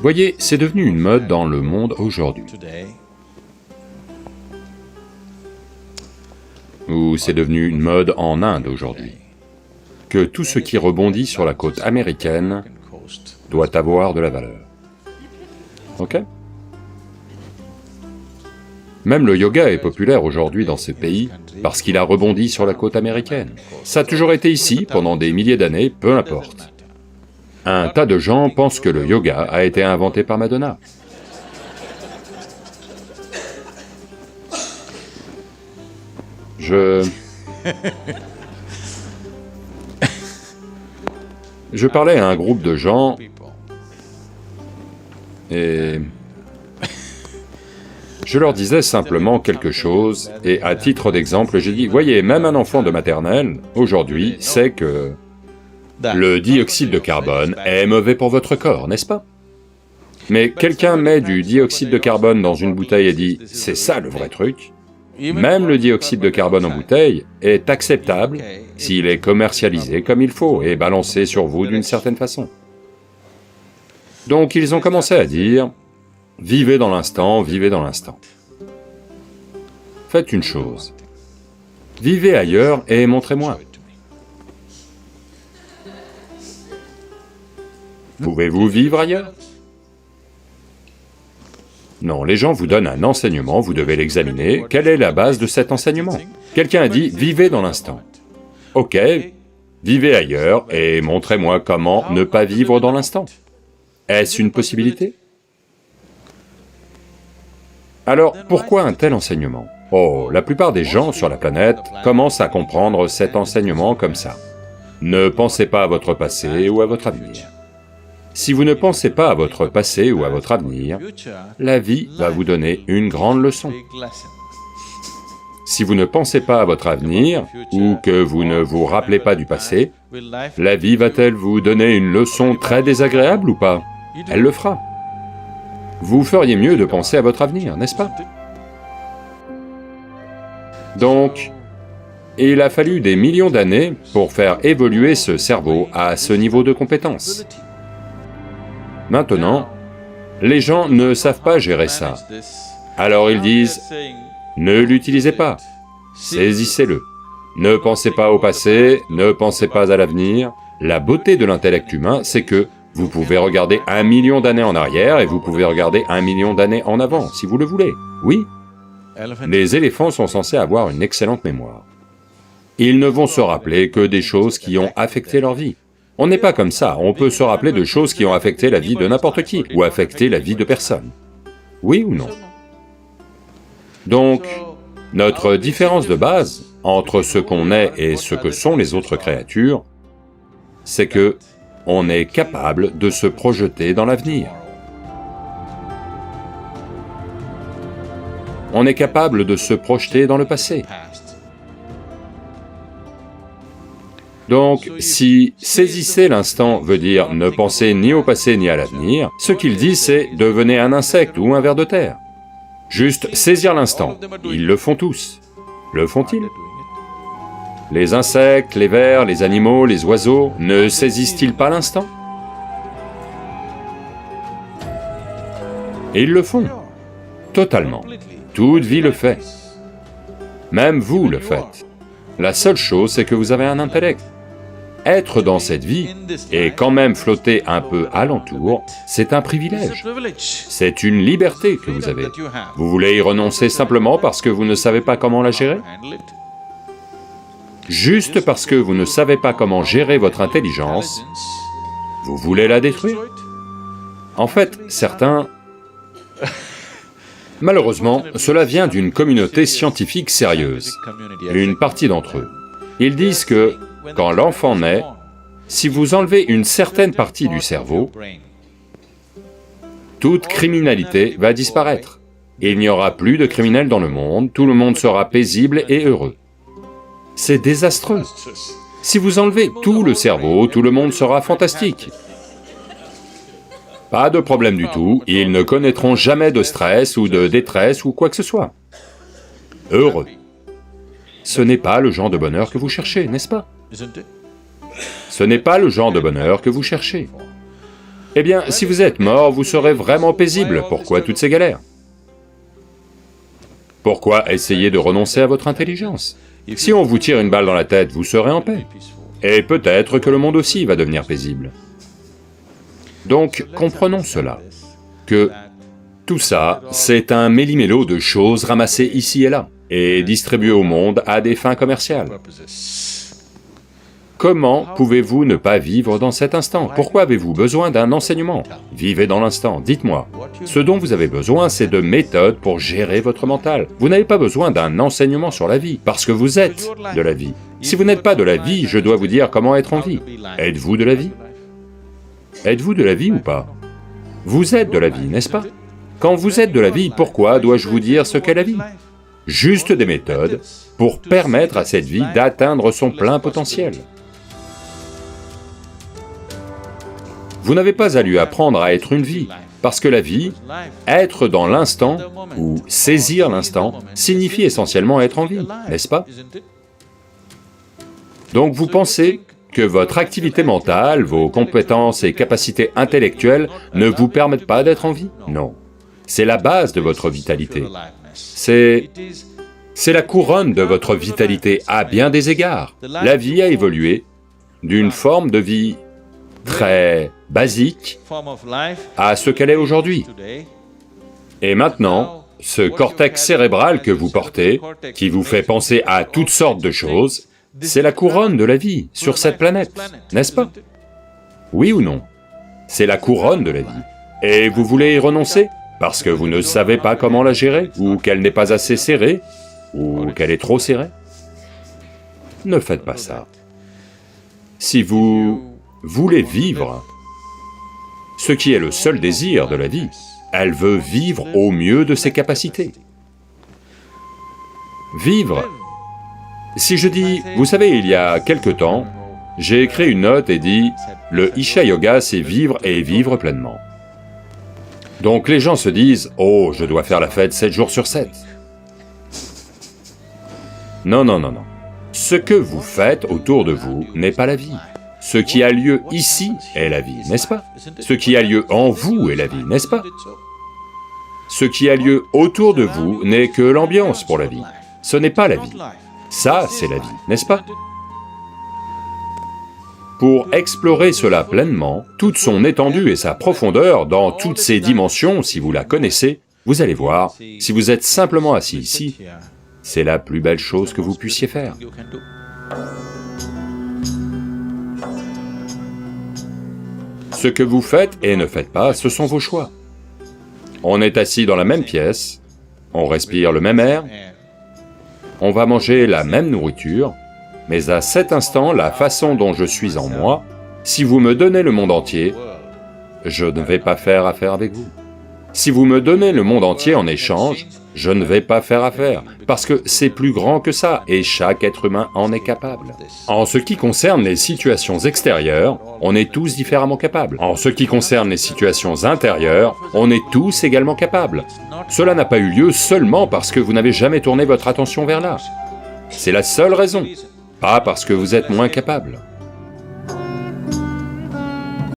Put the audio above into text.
Voyez, c'est devenu une mode dans le monde aujourd'hui. Ou c'est devenu une mode en Inde aujourd'hui. Que tout ce qui rebondit sur la côte américaine doit avoir de la valeur. Ok? Même le yoga est populaire aujourd'hui dans ces pays parce qu'il a rebondi sur la côte américaine. Ça a toujours été ici pendant des milliers d'années, peu importe. Un tas de gens pensent que le yoga a été inventé par Madonna. Je parlais à un groupe de gens et je leur disais simplement quelque chose et à titre d'exemple, j'ai dit, voyez, même un enfant de maternelle, aujourd'hui, sait que le dioxyde de carbone est mauvais pour votre corps, n'est-ce pas? Mais quelqu'un met du dioxyde de carbone dans une bouteille et dit, c'est ça le vrai truc. Même le dioxyde de carbone en bouteille est acceptable s'il est commercialisé comme il faut et balancé sur vous d'une certaine façon. Donc ils ont commencé à dire, vivez dans l'instant, vivez dans l'instant. Faites une chose, vivez ailleurs et montrez-moi. Pouvez-vous vivre ailleurs? Non, les gens vous donnent un enseignement, vous devez l'examiner. Quelle est la base de cet enseignement? Quelqu'un a dit, vivez dans l'instant. Ok, vivez ailleurs et montrez-moi comment ne pas vivre dans l'instant. Est-ce une possibilité? Alors, pourquoi un tel enseignement? Oh, la plupart des gens sur la planète commencent à comprendre cet enseignement comme ça. Ne pensez pas à votre passé ou à votre avenir. Si vous ne pensez pas à votre passé ou à votre avenir, la vie va vous donner une grande leçon. Si vous ne pensez pas à votre avenir, ou que vous ne vous rappelez pas du passé, la vie va-t-elle vous donner une leçon très désagréable ou pas? Elle le fera. Vous feriez mieux de penser à votre avenir, n'est-ce pas? Donc, il a fallu des millions d'années pour faire évoluer ce cerveau à ce niveau de compétence. Maintenant, les gens ne savent pas gérer ça. Alors ils disent, ne l'utilisez pas, saisissez-le. Ne pensez pas au passé, ne pensez pas à l'avenir. La beauté de l'intellect humain, c'est que vous pouvez regarder 1 million d'années en arrière et vous pouvez regarder 1 million d'années en avant, si vous le voulez. Oui, les éléphants sont censés avoir une excellente mémoire. Ils ne vont se rappeler que des choses qui ont affecté leur vie. On n'est pas comme ça, on peut se rappeler de choses qui ont affecté la vie de n'importe qui, ou affecté la vie de personne. Oui ou non? Donc, notre différence de base entre ce qu'on est et ce que sont les autres créatures, c'est que on est capable de se projeter dans l'avenir. On est capable de se projeter dans le passé. Donc, si saisissez l'instant veut dire ne pensez ni au passé ni à l'avenir, ce qu'il dit c'est devenez un insecte ou un ver de terre. Juste saisir l'instant, ils le font tous. Le font-ils? Les insectes, les vers, les animaux, les oiseaux, ne saisissent-ils pas l'instant? Et ils le font, totalement. Toute vie le fait. Même vous le faites. La seule chose, c'est que vous avez un intellect. Être dans cette vie, et quand même flotter un peu alentour, c'est un privilège. C'est une liberté que vous avez. Vous voulez y renoncer simplement parce que vous ne savez pas comment la gérer? Juste parce que vous ne savez pas comment gérer votre intelligence, vous voulez la détruire? En fait, certains... Malheureusement, cela vient d'une communauté scientifique sérieuse, une partie d'entre eux. Ils disent que, quand l'enfant naît, si vous enlevez une certaine partie du cerveau, toute criminalité va disparaître. Il n'y aura plus de criminels dans le monde, tout le monde sera paisible et heureux. C'est désastreux. Si vous enlevez tout le cerveau, tout le monde sera fantastique. Pas de problème du tout, ils ne connaîtront jamais de stress ou de détresse ou quoi que ce soit. Heureux. Ce n'est pas le genre de bonheur que vous cherchez, n'est-ce pas? Ce n'est pas le genre de bonheur que vous cherchez. Eh bien, si vous êtes mort, vous serez vraiment paisible. Pourquoi toutes ces galères? Pourquoi essayer de renoncer à votre intelligence? Si on vous tire une balle dans la tête, vous serez en paix. Et peut-être que le monde aussi va devenir paisible. Donc, comprenons cela, que tout ça, c'est un méli-mélo de choses ramassées ici et là, et distribuées au monde à des fins commerciales. Comment pouvez-vous ne pas vivre dans cet instant? Pourquoi avez-vous besoin d'un enseignement? Vivez dans l'instant, dites-moi. Ce dont vous avez besoin, c'est de méthodes pour gérer votre mental. Vous n'avez pas besoin d'un enseignement sur la vie, parce que vous êtes de la vie. Si vous n'êtes pas de la vie, je dois vous dire comment être en vie. Êtes-vous de la vie? Êtes-vous de la vie ou pas? Vous êtes de la vie, n'est-ce pas? Quand vous êtes de la vie, pourquoi dois-je vous dire ce qu'est la vie? Juste des méthodes pour permettre à cette vie d'atteindre son plein potentiel. Vous n'avez pas à lui apprendre à être une vie, parce que la vie, être dans l'instant, ou saisir l'instant, signifie essentiellement être en vie, n'est-ce pas? Donc vous pensez que votre activité mentale, vos compétences et capacités intellectuelles ne vous permettent pas d'être en vie? Non. C'est la base de votre vitalité. C'est la couronne de votre vitalité à bien des égards. La vie a évolué d'une forme de vie très basique à ce qu'elle est aujourd'hui. Et maintenant, ce cortex cérébral que vous portez, qui vous fait penser à toutes sortes de choses, c'est la couronne de la vie sur cette planète, n'est-ce pas? Oui ou non? C'est la couronne de la vie. Et vous voulez y renoncer? Parce que vous ne savez pas comment la gérer, ou qu'elle n'est pas assez serrée, ou qu'elle est trop serrée? Ne faites pas ça. Si vous voulez vivre, ce qui est le seul désir de la vie, elle veut vivre au mieux de ses capacités. Vivre. Si je dis, vous savez, il y a quelque temps, j'ai écrit une note et dit, le Isha Yoga, c'est vivre et vivre pleinement. Donc les gens se disent, oh, je dois faire la fête 7 jours sur 7. Non, non, non, non. Ce que vous faites autour de vous n'est pas la vie. Ce qui a lieu ici est la vie, n'est-ce pas? Ce qui a lieu en vous est la vie, n'est-ce pas? Ce qui a lieu autour de vous n'est que l'ambiance pour la vie. Ce n'est pas la vie. Ça, c'est la vie, n'est-ce pas? Pour explorer cela pleinement, toute son étendue et sa profondeur, dans toutes ses dimensions, si vous la connaissez, vous allez voir, si vous êtes simplement assis ici, c'est la plus belle chose que vous puissiez faire. Ce que vous faites et ne faites pas, ce sont vos choix. On est assis dans la même pièce, on respire le même air, on va manger la même nourriture, mais à cet instant, la façon dont je suis en moi, si vous me donnez le monde entier, je ne vais pas faire affaire avec vous. Si vous me donnez le monde entier en échange, je ne vais pas faire affaire, parce que c'est plus grand que ça, et chaque être humain en est capable. En ce qui concerne les situations extérieures, on est tous différemment capables. En ce qui concerne les situations intérieures, on est tous également capables. Cela n'a pas eu lieu seulement parce que vous n'avez jamais tourné votre attention vers là. C'est la seule raison, pas parce que vous êtes moins capable.